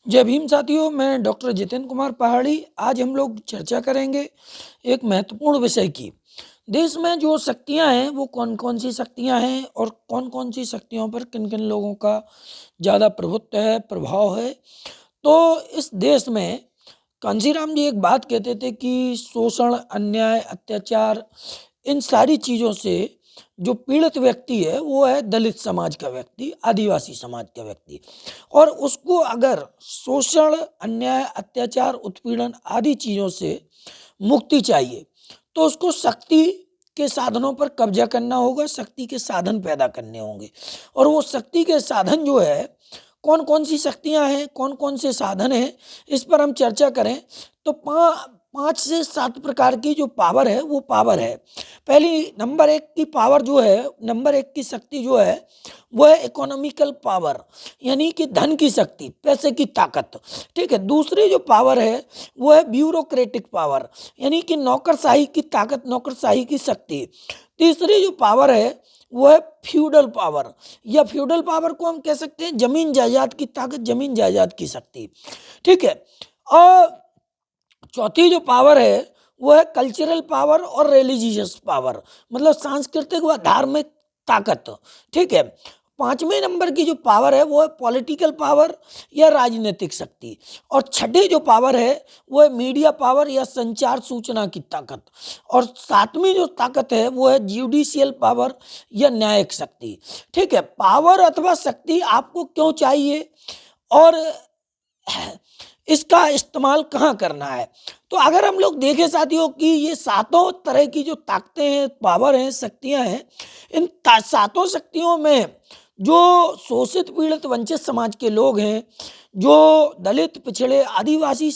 जय भीम साथियों, मैं डॉक्टर जितेंद्र कुमार पहाड़ी। आज हम लोग चर्चा करेंगे एक महत्वपूर्ण विषय की। देश में जो शक्तियां हैं वो कौन कौन सी शक्तियां हैं और कौन कौन सी शक्तियों पर किन किन लोगों का ज़्यादा प्रभुत्व है, प्रभाव है। तो इस देश में कांशीराम जी एक बात कहते थे कि शोषण, अन्याय, अत्याचार, इन सारी चीज़ों से जो पीड़ित व्यक्ति है वो है दलित समाज का व्यक्ति, आदिवासी समाज का व्यक्ति। और उसको अगर शोषण, अन्याय, अत्याचार, उत्पीड़न आदि चीज़ों से मुक्ति चाहिए तो उसको शक्ति के साधनों पर कब्जा करना होगा, शक्ति के साधन पैदा करने होंगे। और वो शक्ति के साधन जो है, कौन कौन सी शक्तियां हैं, कौन कौन से साधन हैं, इस पर हम चर्चा करें तो 5 से 7 प्रकार की जो पावर है वो पावर है। पहली नंबर 1 की पावर जो है, नंबर 1 की शक्ति जो है वो है इकोनॉमिकल पावर, यानी कि धन की शक्ति, पैसे की ताकत। ठीक है। दूसरी जो पावर है वो है ब्यूरोक्रेटिक पावर, यानी कि नौकरशाही की ताकत, नौकरशाही की शक्ति। तीसरी जो पावर है वो है फ्यूडल पावर, या फ्यूडल पावर को हम कह सकते हैं जमीन जायदाद की ताकत, जमीन जायदाद की शक्ति। ठीक है। और चौथी जो पावर है वो है कल्चरल पावर और रिलीजियस पावर, मतलब सांस्कृतिक व धार्मिक ताकत। ठीक है। पांचवें नंबर की जो पावर है वो है पॉलिटिकल पावर या राजनीतिक शक्ति। और छठी जो पावर है वो है मीडिया पावर या संचार सूचना की ताकत। और सातवीं जो ताकत है वो है जुडिशियल पावर या न्यायिक शक्ति। ठीक है। पावर अथवा शक्ति आपको क्यों चाहिए और इसका इस्तेमाल कहाँ करना है। तो अगर हम लोग देखें साथियों कि ये सातों तरह की जो ताकतें हैं, पावर हैं, शक्तियां हैं, इन सातों शक्तियों में जो शोषित, पीड़ित, वंचित समाज के लोग हैं, जो दलित, पिछड़े, आदिवासी,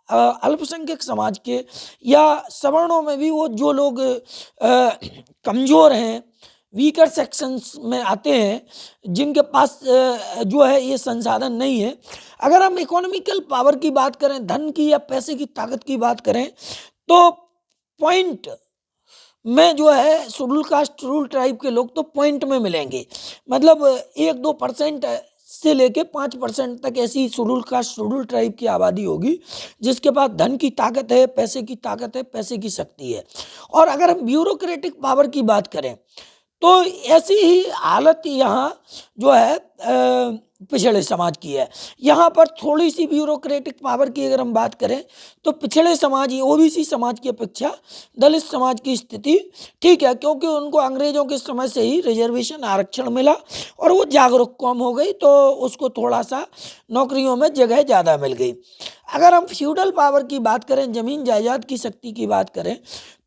अल्पसंख्यक समाज के या सवर्णों में भी वो जो लोग कमजोर हैं, वीकर सेक्शंस में आते हैं, जिनके पास जो है ये संसाधन नहीं है। अगर हम इकोनॉमिकल पावर की बात करें, धन की या पैसे की ताकत की बात करें, तो पॉइंट में जो है शेड्यूल कास्ट, शेड्यूल ट्राइब के लोग तो पॉइंट में मिलेंगे, मतलब 1-2% से लेके 5% तक ऐसी शेड्यूल कास्ट, शेड्यूल ट्राइब की आबादी होगी जिसके पास धन की ताकत है, पैसे की ताकत है, पैसे की शक्ति है। और अगर हम ब्यूरोक्रेटिक पावर की बात करें तो ऐसी ही हालत यहाँ जो है पिछड़े समाज की है। यहाँ पर थोड़ी सी ब्यूरोक्रेटिक पावर की अगर हम बात करें तो पिछड़े समाज, ओबीसी समाज की अपेक्षा दलित समाज की स्थिति ठीक है, क्योंकि उनको अंग्रेजों के समय से ही रिजर्वेशन, आरक्षण मिला और वो जागरूक कौम हो गई तो उसको थोड़ा सा नौकरियों में जगह ज़्यादा मिल गई। अगर हम फ्यूडल पावर की बात करें, जमीन जायदाद की शक्ति की बात करें,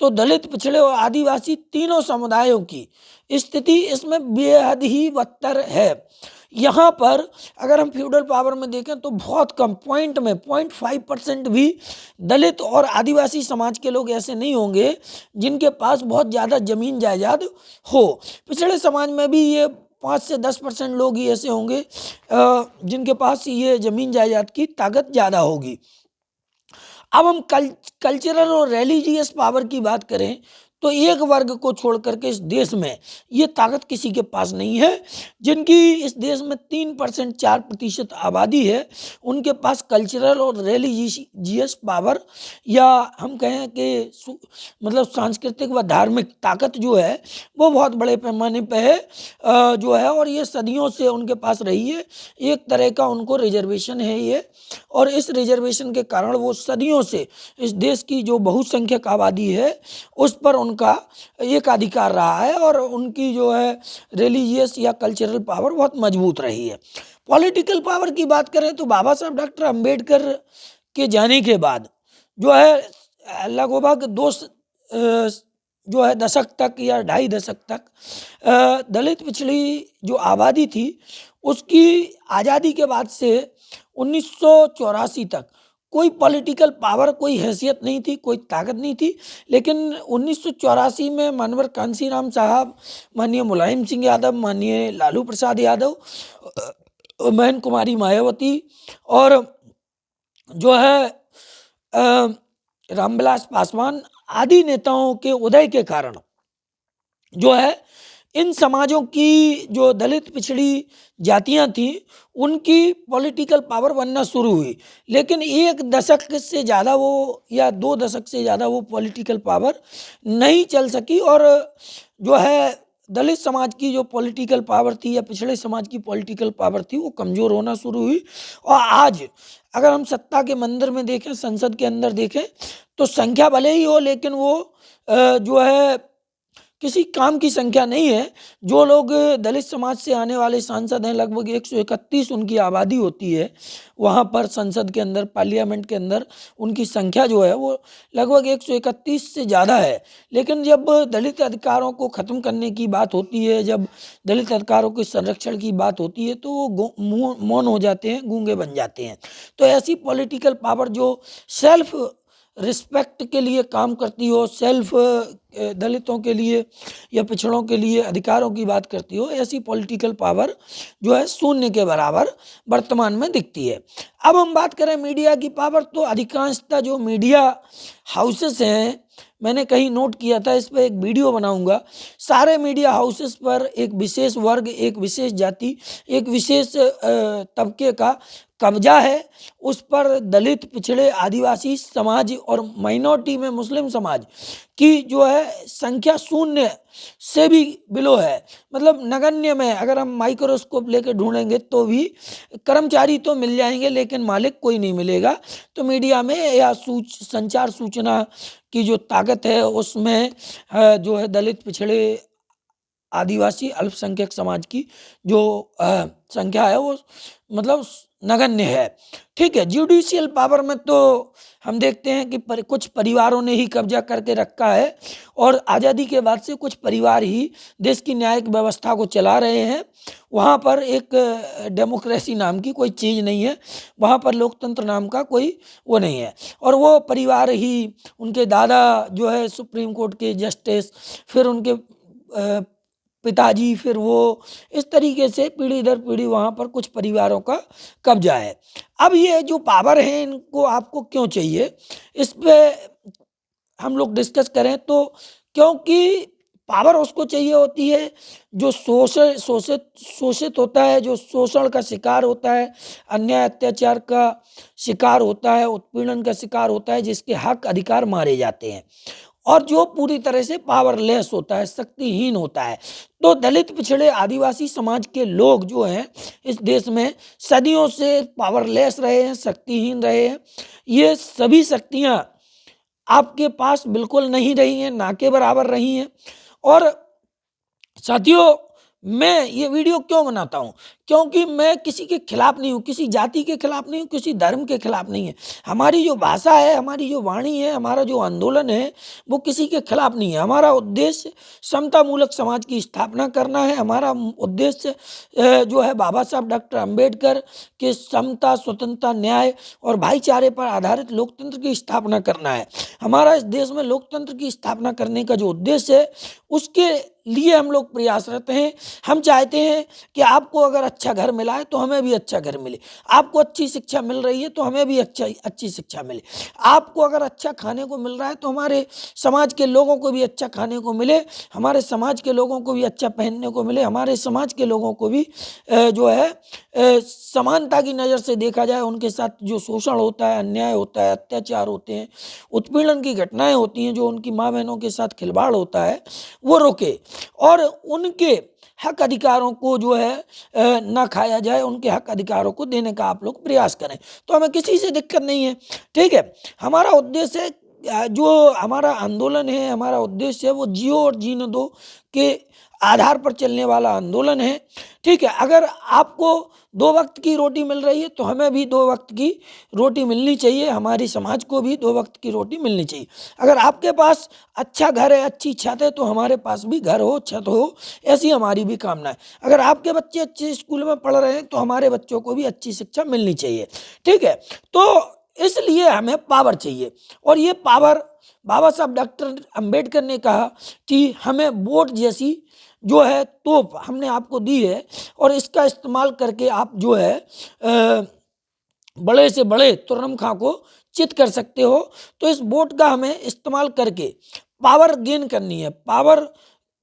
तो दलित, पिछड़े और आदिवासी तीनों समुदायों की स्थिति इसमें बेहद ही बदतर है। यहाँ पर अगर हम फ्यूडल पावर में देखें तो बहुत कम, पॉइंट में 0.5% भी दलित और आदिवासी समाज के लोग ऐसे नहीं होंगे जिनके पास बहुत ज़्यादा जमीन जायदाद हो। पिछड़े समाज में भी ये 5 से 10% लोग ही ऐसे होंगे जिनके पास ये जमीन जायदाद की ताकत ज़्यादा होगी। अब हम कल्चरल और रिलीजियस पावर की बात करें तो एक वर्ग को छोड़ करके इस देश में ये ताकत किसी के पास नहीं है। जिनकी इस देश में 3%, 4% आबादी है, उनके पास कल्चरल और रिलीजियस पावर या हम कहें कि मतलब सांस्कृतिक व धार्मिक ताकत जो है वो बहुत बड़े पैमाने पे है जो है, और ये सदियों से उनके पास रही है। एक तरह का उनको रिजर्वेशन है ये, और इस रिजर्वेशन के कारण वो सदियों से इस देश की जो बहुसंख्यक आबादी है उस पर उनका एक अधिकार रहा है, और उनकी जो है रिलीजियस या कल्चरल पावर बहुत मजबूत रही है। पॉलिटिकल पावर की बात करें तो बाबा साहब डॉक्टर अंबेडकर के जाने के बाद जो है लगभग जो है दशक तक या 2.5 दशक तक दलित, पिछड़ी जो आबादी थी उसकी आज़ादी के बाद से 1984 तक कोई पॉलिटिकल पावर, कोई हैसियत नहीं थी, कोई ताकत नहीं थी। लेकिन 1984 में मानवर कांशीराम साहब, माननीय मुलायम सिंह यादव, माननीय लालू प्रसाद यादव, बहन कुमारी मायावती और जो है रामविलास पासवान आदि नेताओं के उदय के कारण जो है इन समाजों की जो दलित पिछड़ी जातियां थीं उनकी पॉलिटिकल पावर बनना शुरू हुई, लेकिन 1 दशक से ज़्यादा वो या 2 दशक से ज़्यादा वो पॉलिटिकल पावर नहीं चल सकी और जो है दलित समाज की जो पॉलिटिकल पावर थी या पिछड़े समाज की पॉलिटिकल पावर थी वो कमज़ोर होना शुरू हुई। और आज अगर हम सत्ता के मंदिर में देखें, संसद के अंदर देखें, तो संख्या भले ही हो लेकिन वो जो है किसी काम की संख्या नहीं है। जो लोग दलित समाज से आने वाले सांसद हैं, लगभग 131 उनकी आबादी होती है वहाँ पर संसद के अंदर, पार्लियामेंट के अंदर उनकी संख्या जो है वो लगभग 131 से ज़्यादा है। लेकिन जब दलित अधिकारों को ख़त्म करने की बात होती है, जब दलित अधिकारों के संरक्षण की बात होती है, तो वो मौन हो जाते हैं, गूंगे बन जाते हैं। तो ऐसी पॉलिटिकल पावर जो सेल्फ रिस्पेक्ट के लिए काम करती हो, सेल्फ दलितों के लिए या पिछड़ों के लिए अधिकारों की बात करती हो, ऐसी पॉलिटिकल पावर जो है शून्य के बराबर वर्तमान में दिखती है। अब हम बात करें मीडिया की पावर, तो अधिकांशतः जो मीडिया हाउसेस हैं, मैंने कहीं नोट किया था, इस पर एक वीडियो बनाऊंगा, सारे मीडिया हाउसेस पर एक विशेष वर्ग, एक विशेष जाति, एक विशेष तबके का कब्जा है। उस पर दलित, पिछड़े, आदिवासी समाज और माइनॉरिटी में मुस्लिम समाज की जो है संख्या शून्य से भी बिलो है, मतलब नगण्य में। अगर हम माइक्रोस्कोप लेकर ढूंढेंगे तो भी कर्मचारी तो मिल जाएंगे लेकिन मालिक कोई नहीं मिलेगा। तो मीडिया में या संचार सूचना की जो ताकत है उसमें जो है दलित, पिछड़े, आदिवासी, अल्पसंख्यक समाज की जो संख्या है वो मतलब नगण्य है। ठीक है, जुडिशियल पावर में तो हम देखते हैं कि कुछ परिवारों ने ही कब्जा करके रखा है और आज़ादी के बाद से कुछ परिवार ही देश की न्यायिक व्यवस्था को चला रहे हैं। वहाँ पर एक डेमोक्रेसी नाम की कोई चीज़ नहीं है, वहाँ पर लोकतंत्र नाम का कोई वो नहीं है। और वो परिवार ही, उनके दादा जो है सुप्रीम कोर्ट के जस्टिस, फिर उनके पिताजी, फिर वो, इस तरीके से पीढ़ी दर पीढ़ी वहाँ पर कुछ परिवारों का कब्जा है। अब ये जो पावर है इनको आपको क्यों चाहिए, इस पे हम लोग डिस्कस करें तो क्योंकि पावर उसको चाहिए होती है जो शोषित होता है, जो शोषण का शिकार होता है, अन्याय अत्याचार का शिकार होता है, उत्पीड़न का शिकार होता है, जिसके हक अधिकार मारे जाते हैं और जो पूरी तरह से पावरलेस होता है, शक्तिहीन होता है। तो दलित, पिछड़े, आदिवासी समाज के लोग जो हैं इस देश में सदियों से पावरलेस रहे हैं, शक्तिहीन रहे हैं। ये सभी शक्तियाँ आपके पास बिल्कुल नहीं रही हैं, ना के बराबर रही हैं। और साथियों, मैं ये वीडियो क्यों बनाता हूँ, क्योंकि मैं किसी के खिलाफ नहीं हूँ, किसी जाति के खिलाफ नहीं हूँ, किसी धर्म के खिलाफ नहीं है। हमारी जो भाषा है, हमारी जो वाणी है, हमारा जो आंदोलन है वो किसी के खिलाफ नहीं है। हमारा उद्देश्य समतामूलक समाज की स्थापना करना है। हमारा उद्देश्य जो है बाबा साहब डॉक्टर अम्बेडकर के समता, स्वतंत्रता, न्याय और भाईचारे पर आधारित लोकतंत्र की स्थापना करना है। हमारा इस देश में लोकतंत्र की स्थापना करने का जो उद्देश्य है उसके लिए हम लोग प्रयासरत हैं। हम चाहते हैं कि आपको अगर अच्छा घर मिला है तो हमें भी अच्छा घर मिले, आपको अच्छी शिक्षा मिल रही है तो हमें भी अच्छी शिक्षा मिले, आपको अगर अच्छा खाने को मिल रहा है तो हमारे समाज के लोगों को भी अच्छा खाने को मिले, हमारे समाज के लोगों को भी अच्छा पहनने को मिले, हमारे समाज के लोगों को भी जो है समानता की नज़र से देखा जाए। उनके साथ जो शोषण होता है, अन्याय होता है, अत्याचार होते हैं, उत्पीड़न की घटनाएं होती हैं, जो उनकी माँ बहनों के साथ खिलवाड़ होता है, वो रोके और उनके हक अधिकारों को जो है ना खाया जाए, उनके हक अधिकारों को देने का आप लोग प्रयास करें। तो हमें किसी से दिक्कत नहीं है। ठीक है, हमारा उद्देश्य जो हमारा आंदोलन है, हमारा उद्देश्य है वो जियो और जीने दो के आधार पर चलने वाला आंदोलन है। ठीक है, अगर आपको 2 वक्त की रोटी मिल रही है तो हमें भी 2 वक्त की रोटी मिलनी चाहिए, हमारी समाज को भी 2 वक्त की रोटी मिलनी चाहिए। अगर आपके पास अच्छा घर है, अच्छी छत है, तो हमारे पास भी घर हो, छत हो, ऐसी हमारी भी कामना है। अगर आपके बच्चे अच्छे स्कूल में पढ़ रहे हैं तो हमारे बच्चों को भी अच्छी शिक्षा मिलनी चाहिए। ठीक है, तो इसलिए हमें पावर चाहिए और ये पावर बाबा साहब डॉक्टर अम्बेडकर ने कहा कि हमें वोट जैसी जो है तोप हमने आपको दी है और इसका इस्तेमाल करके आप जो है बड़े से बड़े तुर्रम खां को चित कर सकते हो। तो इस वोट का हमें इस्तेमाल करके पावर गेन करनी है, पावर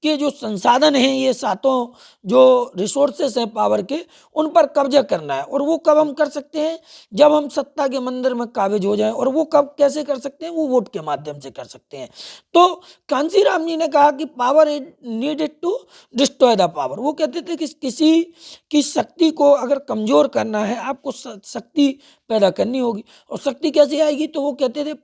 के जो संसाधन हैं, ये सातों जो रिसोर्सेस हैं पावर के, उन पर कब्जा करना है। और वो कब हम कर सकते हैं? जब हम सत्ता के मंदिर में काबिज हो जाएं। और वो कब कैसे कर सकते हैं? वो वोट के माध्यम से कर सकते हैं। तो कांशीराम जी ने कहा कि power is needed to destroy the power. वो कहते थे कि किसी की शक्ति को अगर कमजोर करना है, आपको शक्ति पैदा करनी होगी। और शक्ति कैसे आएगी? तो वो कहते थे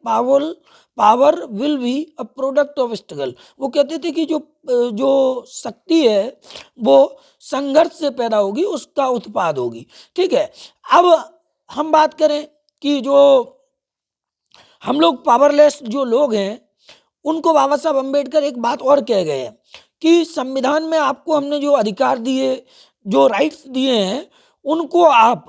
power will be a product of struggle. वो कहते थे कि जो शक्ति है वो संघर्ष से पैदा होगी, उसका उत्पाद होगी। ठीक है। अब हम बात करें कि जो हम लोग पावरलेस जो लोग हैं, उनको बाबा साहब अम्बेडकर एक बात और कह गए हैं कि संविधान में आपको हमने जो अधिकार दिए, जो राइट्स दिए हैं, उनको आप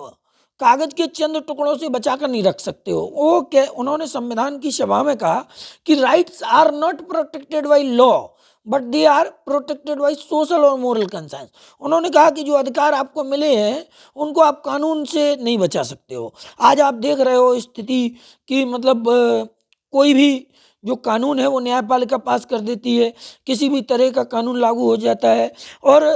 कागज के चंद टुकड़ों से बचाकर नहीं रख सकते हो। वो क्या, उन्होंने संविधान की सभा में कहा कि rights are not protected by law but they are protected by social और मोरल कंसाइंस। उन्होंने कहा कि जो अधिकार आपको मिले हैं, उनको आप कानून से नहीं बचा सकते हो। आज आप देख रहे हो स्थिति कि मतलब कोई भी जो कानून है वो न्यायपालिका पास कर देती है, किसी भी तरह का कानून लागू हो जाता है। और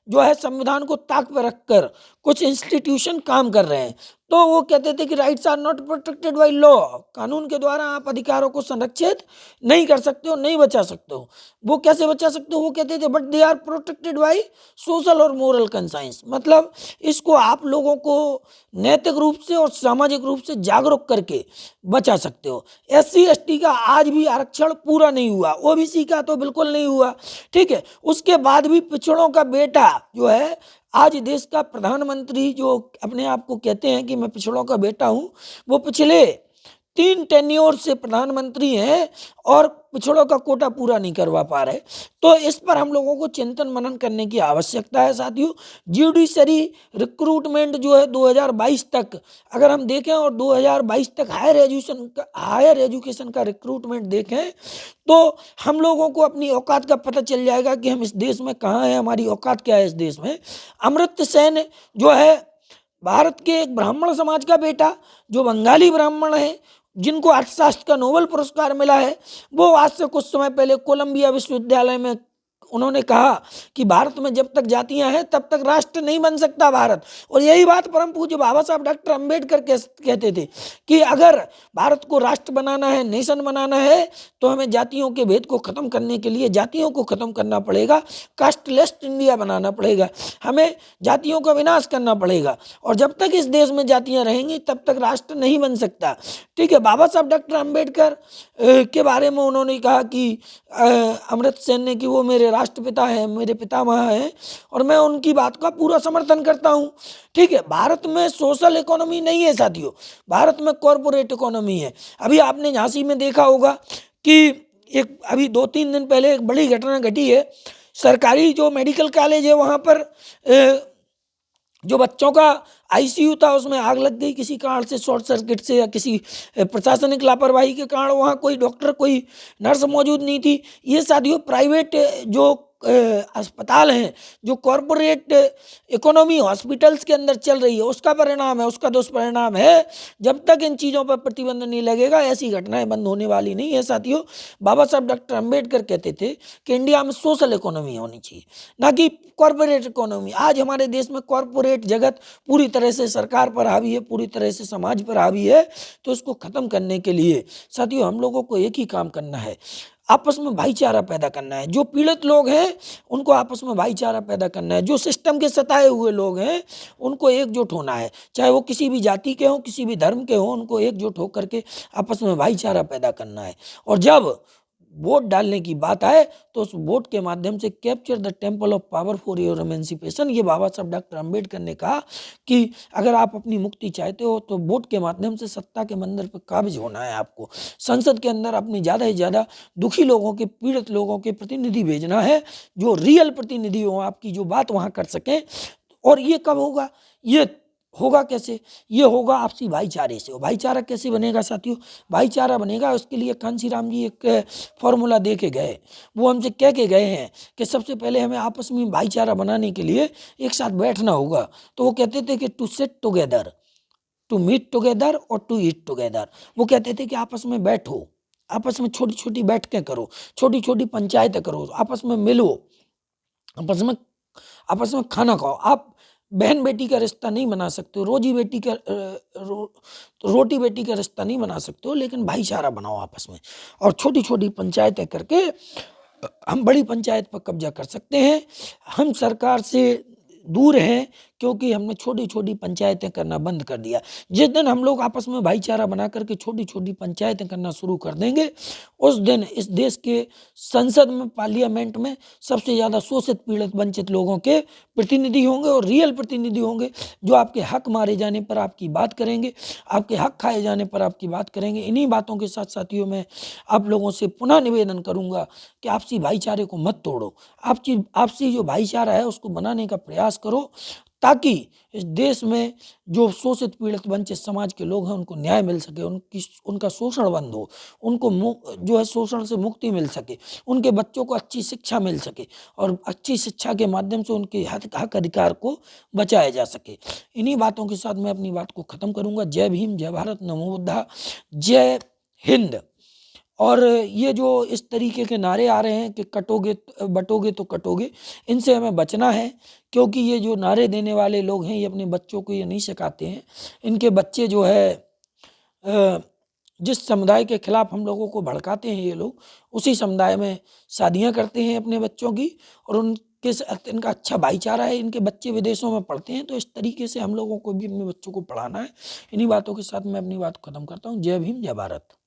जो है संविधान को ताक पर रखकर कुछ इंस्टीट्यूशन काम कर रहे हैं। तो वो कहते थे कि rights are not protected by law. कानून के द्वारा आप अधिकारों को संरक्षित नहीं कर सकते हो, नहीं बचा सकते हो। वो कैसे बचा सकते हो? वो कहते थे but they are protected by social और मोरल कंसाइंस। मतलब इसको आप लोगों को नैतिक रूप से और सामाजिक रूप से जागरूक करके बचा सकते हो। SC ST का आज भी आरक्षण पूरा नहीं हुआ, OBC का तो बिल्कुल नहीं हुआ। ठीक है। उसके बाद भी पिछड़ों का बेटा जो है आज देश का प्रधानमंत्री, जो अपने आप को कहते हैं कि मैं पिछड़ों का बेटा हूं, वो पिछले 3 टेन्योर से प्रधानमंत्री हैं और पिछड़ों का कोटा पूरा नहीं करवा पा रहे। तो इस पर हम लोगों को चिंतन मनन करने की आवश्यकता है साथियों। जुडिशरी रिक्रूटमेंट जो है 2022 तक अगर हम देखें और 2022 तक हायर एजुकेशन का रिक्रूटमेंट देखें, तो हम लोगों को अपनी औकात का पता चल जाएगा कि हम इस देश में कहाँ हैं, हमारी औकात क्या है इस देश में। अमर्त्य सेन जो है भारत के एक ब्राह्मण समाज का बेटा, जो बंगाली ब्राह्मण है, जिनको अर्थशास्त्र का नोबेल पुरस्कार मिला है, वो आज से कुछ समय पहले कोलंबिया विश्वविद्यालय में उन्होंने कहा कि भारत में जब तक जातियां हैं तब तक राष्ट्र नहीं बन सकता भारत। और यही बात परम पूज्य बाबा साहब डॉक्टर अंबेडकर कहते थे कि अगर भारत को राष्ट्र बनाना है, नेशन बनाना है, तो हमें जातियों के भेद को खत्म करने के लिए जातियों को खत्म करना पड़ेगा, कास्टलेस इंडिया बनाना पड़ेगा, हमें जातियों का विनाश करना पड़ेगा। और जब तक इस देश में जातियां रहेंगी तब तक राष्ट्र नहीं बन सकता। ठीक है। बाबा साहब डॉक्टर अंबेडकर के बारे में उन्होंने कहा कि अमर्त्य सेन ने कि वो मेरे राष्ट्रपिता हैं, मेरे पितामह हैं, और मैं उनकी बात का पूरा समर्थन करता हूं। ठीक है। भारत में सोशल इकोनॉमी नहीं है साथियों, भारत में कॉरपोरेट इकोनॉमी है। अभी आपने झांसी में देखा होगा कि एक अभी 2-3 दिन पहले एक बड़ी घटना घटी है। सरकारी जो मेडिकल कॉलेज है वहाँ पर जो बच्चों का ICU था उसमें आग लग गई किसी कारण से, शॉर्ट सर्किट से या किसी प्रशासनिक लापरवाही के कारण। वहाँ कोई डॉक्टर, कोई नर्स मौजूद नहीं थी। ये साथियों प्राइवेट जो अस्पताल हैं, जो कॉरपोरेट इकोनॉमी हॉस्पिटल्स के अंदर चल रही है, उसका परिणाम है, उसका दुष्परिणाम है। जब तक इन चीज़ों पर प्रतिबंध नहीं लगेगा ऐसी घटनाएं बंद होने वाली नहीं है साथियों। बाबा साहब डॉक्टर अंबेडकर कहते थे कि इंडिया में सोशल इकोनॉमी होनी चाहिए, ना कि कॉरपोरेट इकोनॉमी। आज हमारे देश में कॉरपोरेट जगत पूरी तरह से सरकार पर हावी है, पूरी तरह से समाज पर हावी है। तो इसको खत्म करने के लिए साथियों हम लोगों को एक ही काम करना है, आपस में भाईचारा पैदा करना है। जो पीड़ित लोग हैं उनको आपस में भाईचारा पैदा करना है। जो सिस्टम के सताए हुए लोग हैं उनको एकजुट होना है, चाहे वो किसी भी जाति के हों, किसी भी धर्म के हों, उनको एकजुट होकर के आपस में भाईचारा पैदा करना है। और जब वोट डालने की बात आए तो उस वोट के माध्यम से capture the temple of power for your emancipation. ये बाबा साहब डॉक्टर अंबेडकर ने कहा कि अगर आप अपनी मुक्ति चाहते हो तो वोट के माध्यम से सत्ता के मंदिर पर काबिज होना है। आपको संसद के अंदर अपनी ज़्यादा से ज़्यादा दुखी लोगों के, पीड़ित लोगों के प्रतिनिधि भेजना है, जो रियल प्रतिनिधि हो, आपकी जो बात वहाँ कर सकें। और ये कब होगा? ये होगा कैसे? ये होगा आपसी भाईचारे से। भाईचारा कैसे बनेगा साथियों? भाईचारा बनेगा, उसके लिए कांशीराम जी एक फॉर्मूला दे के गए। वो हमसे कह के गए हैं कि सबसे पहले हमें आपस में भाईचारा बनाने के लिए एक साथ बैठना होगा। तो वो कहते थे कि to sit together, to meet together और टू ईट टुगेदर। वो कहते थे कि आपस में बैठो, आपस में छोटी छोटी बैठकें करो, छोटी छोटी पंचायतें करो, आपस में मिलो, आपस में आपस में खाना खाओ। आप बहन बेटी का रिश्ता नहीं बना सकते हो, रोटी बेटी का रिश्ता नहीं बना सकते हो, लेकिन भाईचारा बनाओ आपस में। और छोटी छोटी पंचायतें करके हम बड़ी पंचायत पर कब्जा कर सकते हैं। हम सरकार से दूर हैं क्योंकि हमने छोटी छोटी पंचायतें करना बंद कर दिया। जिस दिन हम लोग आपस में भाईचारा बना करके छोटी छोटी पंचायतें करना शुरू कर देंगे, उस दिन इस देश के संसद में, पार्लियामेंट में सबसे ज़्यादा शोषित पीड़ित वंचित लोगों के प्रतिनिधि होंगे, और रियल प्रतिनिधि होंगे, जो आपके हक मारे जाने पर आपकी बात करेंगे, आपके हक खाए जाने पर आपकी बात करेंगे। इन्हीं बातों के साथ साथियों, मैं आप लोगों से पुनः निवेदन करूंगा कि आपसी भाईचारे को मत तोड़ो। आपसी आपसी जो भाईचारा है उसको बनाने का प्रयास करो, ताकि इस देश में जो शोषित पीड़ित वंचित समाज के लोग हैं उनको न्याय मिल सके, उनका शोषण बंद हो, उनको जो है शोषण से मुक्ति मिल सके, उनके बच्चों को अच्छी शिक्षा मिल सके, और अच्छी शिक्षा के माध्यम से उनके हक अधिकार को बचाया जा सके। इन्हीं बातों के साथ मैं अपनी बात को ख़त्म करूँगा। जय भीम, जय भारत, नमो बुद्धा, जय हिंद। और ये जो इस तरीके के नारे आ रहे हैं कि कटोगे बटोगे तो कटोगे, इनसे हमें बचना है, क्योंकि ये जो नारे देने वाले लोग हैं ये अपने बच्चों को ये नहीं सिखाते हैं। इनके बच्चे जो है जिस समुदाय के खिलाफ हम लोगों को भड़काते हैं ये लोग, उसी समुदाय में शादियां करते हैं अपने बच्चों की, और उनके साथ इनका अच्छा भाईचारा है। इनके बच्चे विदेशों में पढ़ते हैं, तो इस तरीके से हम लोगों को भी अपने बच्चों को पढ़ाना है। इन्हीं बातों के साथ मैं अपनी बात खत्म करता हूँ। जय भीम, जय भारत।